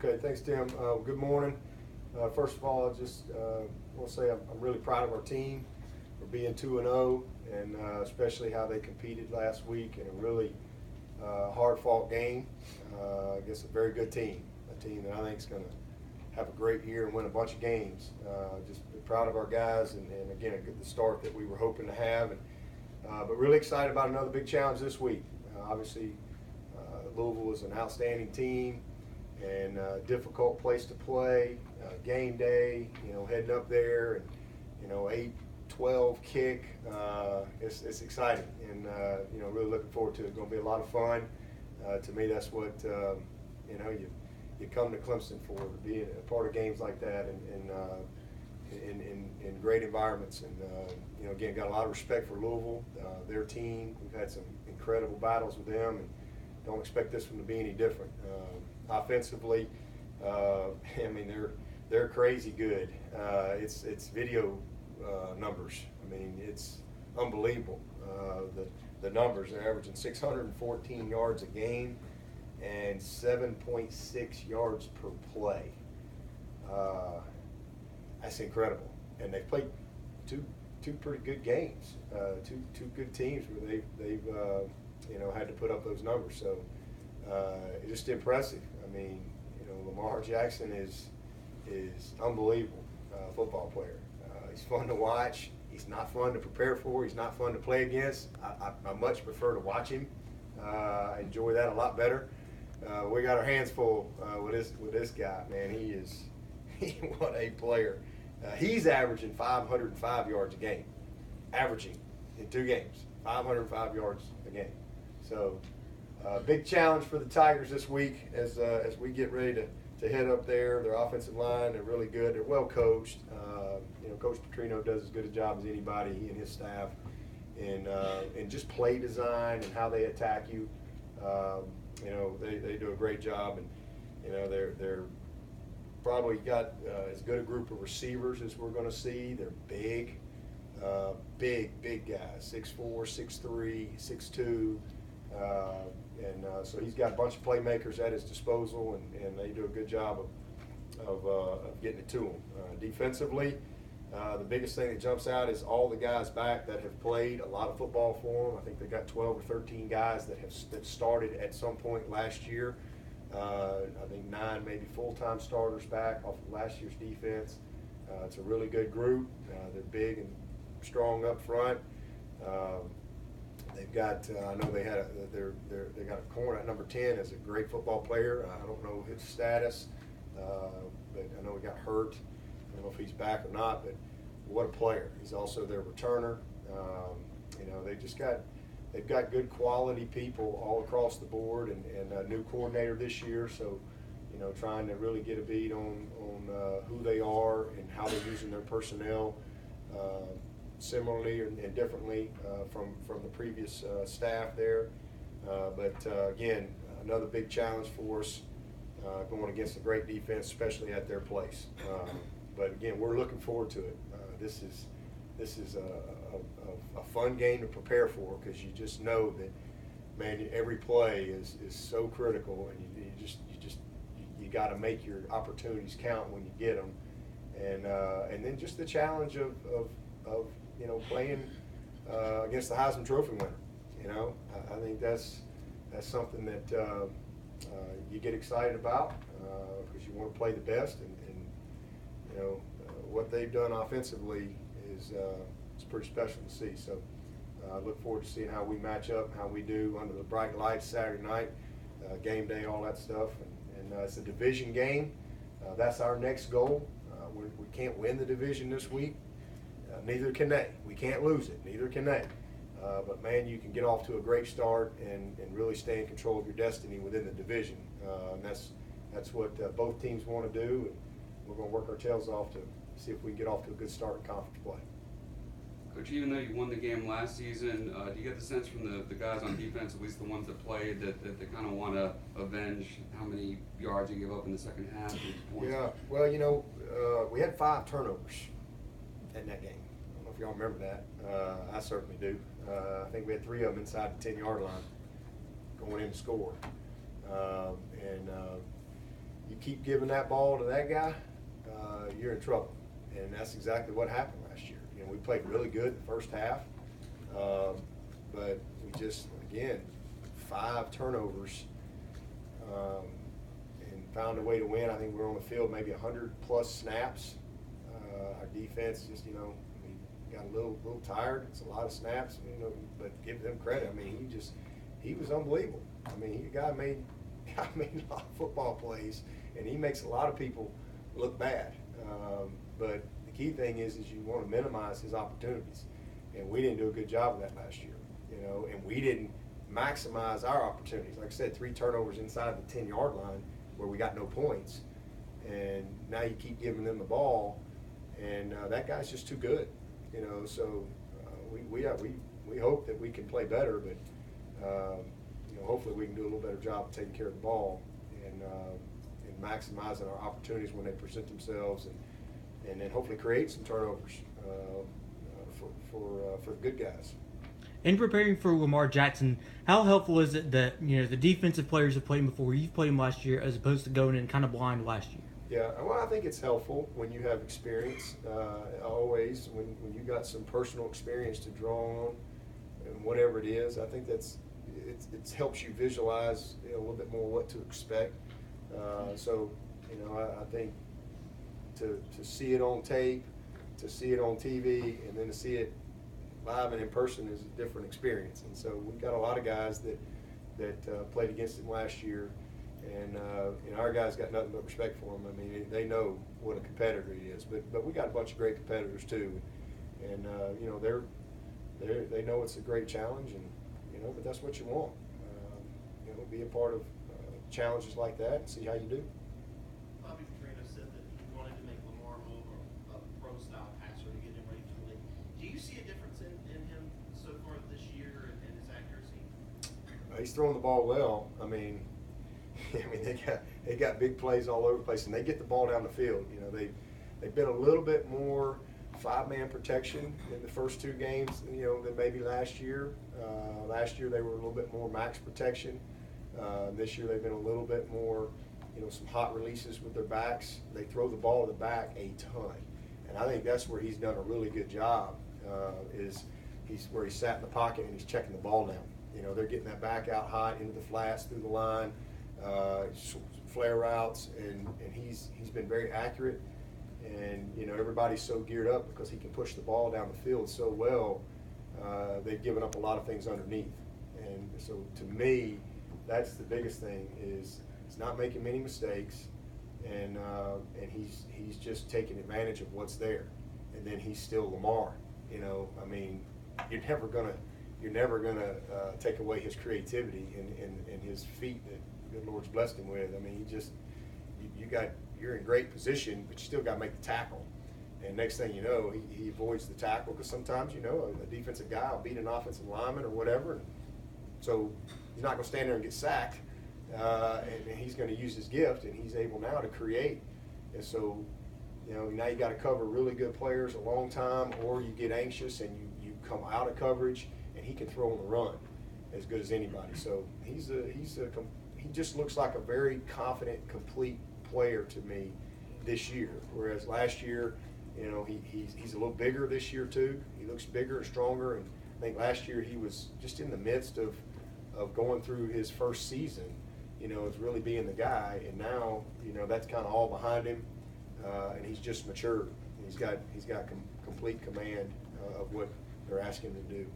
Okay, thanks, Tim. Good morning. First of all, I just want to say I'm really proud of our team for being 2-0, and especially how they competed last week in a really hard-fought game against a very good team, a team that I think is going to have a great year and win a bunch of games. Just proud of our guys, and again, the start that we were hoping to have, but really excited about another big challenge this week. Obviously, Louisville is an outstanding team and a difficult place to play. Game day, heading up there, and 8-12 kick. It's exciting, and really looking forward to it. It's going to be a lot of fun. To me, that's what you come to Clemson for, to be a part of games like that, and in great environments. And again, got a lot of respect for Louisville, their team. We've had some incredible battles with them, and don't expect this one to be any different. Offensively, I mean, they're crazy good. It's video numbers. I mean, it's unbelievable. The numbers, they're averaging 614 yards a game and 7.6 yards per play. That's incredible. And they've played two pretty good games, two good teams where they've had to put up those numbers. So it's just impressive. I mean, Lamar Jackson is unbelievable football player. He's fun to watch. He's not fun to prepare for. He's not fun to play against. I much prefer to watch him. I enjoy that a lot better. We got our hands full with this guy, man. What a player. He's averaging 505 yards a game, averaging in 2 games, 505 yards a game. So big challenge for the Tigers this week as we get ready to head up there. Their offensive line, they're really good. They're well coached. Coach Petrino does as good a job as anybody, he and his staff, in just play design and how they attack you. They do a great job, and they're probably got as good a group of receivers as we're going to see. They're big guys, 6'4", 6'3", 6'2", so he's got a bunch of playmakers at his disposal, and they do a good job of getting it to him. Defensively, the biggest thing that jumps out is all the guys back that have played a lot of football for them. I think they've got 12 or 13 guys that started at some point last year. I think 9 maybe full-time starters back off of last year's defense. It's a really good group. They're big and strong up front. They've got I know they got a corner at number 10 as a great football player. I don't know his status, but I know he got hurt. I don't know if he's back or not, but what a player. He's also their returner. They've got good quality people all across the board, and a new coordinator this year, so trying to really get a beat on who they are and how they're using their personnel similarly and differently from the previous staff there. But again, another big challenge for us going against a great defense, especially at their place. But again, we're looking forward to it. This is a fun game to prepare for, because you just know that, man, every play is so critical, and you got to make your opportunities count when you get them, and then just the challenge of playing against the Heisman Trophy winner. I think that's something that you get excited about, because you want to play the best, and what they've done offensively is pretty special to see. So I look forward to seeing how we match up, how we do under the bright lights Saturday night, game day, all that stuff. And it's a division game. That's our next goal. We can't win the division this week. Neither can they. We can't lose it. Neither can they. But, man, you can get off to a great start and really stay in control of your destiny within the division. And that's what both teams want to do. And we're going to work our tails off to see if we can get off to a good start in conference play. Coach, even though you won the game last season, do you get the sense from the guys on defense, at least the ones that played, that they kind of want to avenge how many yards you give up in the second half? Yeah, well, we had 5 turnovers in that game. I don't know if y'all remember that. I certainly do. I think we had 3 of them inside the 10-yard line going in to score. keep giving that ball to that guy, you're in trouble. And that's exactly what happened last year. You know, we played really good in the first half, but we just, again, 5 turnovers, and found a way to win. I think we were on the field maybe 100+ snaps. Our defense just, got a little tired. It's a lot of snaps, but give them credit. I mean, he was unbelievable. I mean, the guy made a lot of football plays, and he makes a lot of people look bad. But the key thing is you want to minimize his opportunities, and we didn't do a good job of that last year. And we didn't maximize our opportunities. Like I said, 3 turnovers inside the 10-yard line where we got no points, and now you keep giving them the ball, and that guy's just too good. So we hope that we can play better, but hopefully we can do a little better job of taking care of the ball and maximizing our opportunities when they present themselves, and then hopefully create some turnovers for the good guys. In preparing for Lamar Jackson, how helpful is it that the defensive players have played him before, you've played him last year, as opposed to going in kind of blind last year? Yeah, well, I think it's helpful when you have experience. Always, when you got some personal experience to draw on, and whatever it is, I think it helps you visualize a little bit more what to expect. So, I think to see it on tape, to see it on TV, and then to see it live and in person is a different experience. And so we've got a lot of guys that played against him last year. And our guys got nothing but respect for him. I mean, they know what a competitor he is. But we got a bunch of great competitors too, and they know it's a great challenge, and but that's what you want. Be a part of challenges like that and see how you do. Bobby Petrino said that he wanted to make Lamar more of a pro-style passer to get him ready for the league. Do you see a difference in him so far this year and his accuracy? He's throwing the ball well. I mean, they got big plays all over the place, and they get the ball down the field. They've been a little bit more 5-man protection in the first 2 games, than maybe last year. Last year they were a little bit more max protection. This year they've been a little bit more, some hot releases with their backs. They throw the ball to the back a ton, and I think that's where he's done a really good job. Is where he sat in the pocket and he's checking the ball down. They're getting that back out hot into the flats through the line. Flare routes, and he's been very accurate, and everybody's so geared up because he can push the ball down the field so well. They've given up a lot of things underneath, and so to me, that's the biggest thing. Is he's not making many mistakes, and he's just taking advantage of what's there, and then he's still Lamar. I mean, you're never gonna take away his creativity and his feet that the good Lord's blessed him with. I mean, you're in great position, but you still got to make the tackle. And next thing you know, he avoids the tackle, because sometimes a defensive guy will beat an offensive lineman or whatever, and so he's not going to stand there and get sacked. And he's going to use his gift, and he's able now to create. And so, now you got to cover really good players a long time, or you get anxious and you come out of coverage, and he can throw on the run as good as anybody. So he just looks like a very confident, complete player to me this year. Whereas last year, he's a little bigger this year too. He looks bigger and stronger. And I think last year he was just in the midst of going through his first season, as really being the guy. And now, that's kind of all behind him, and he's just matured. He's got complete command of what they're asking him to do.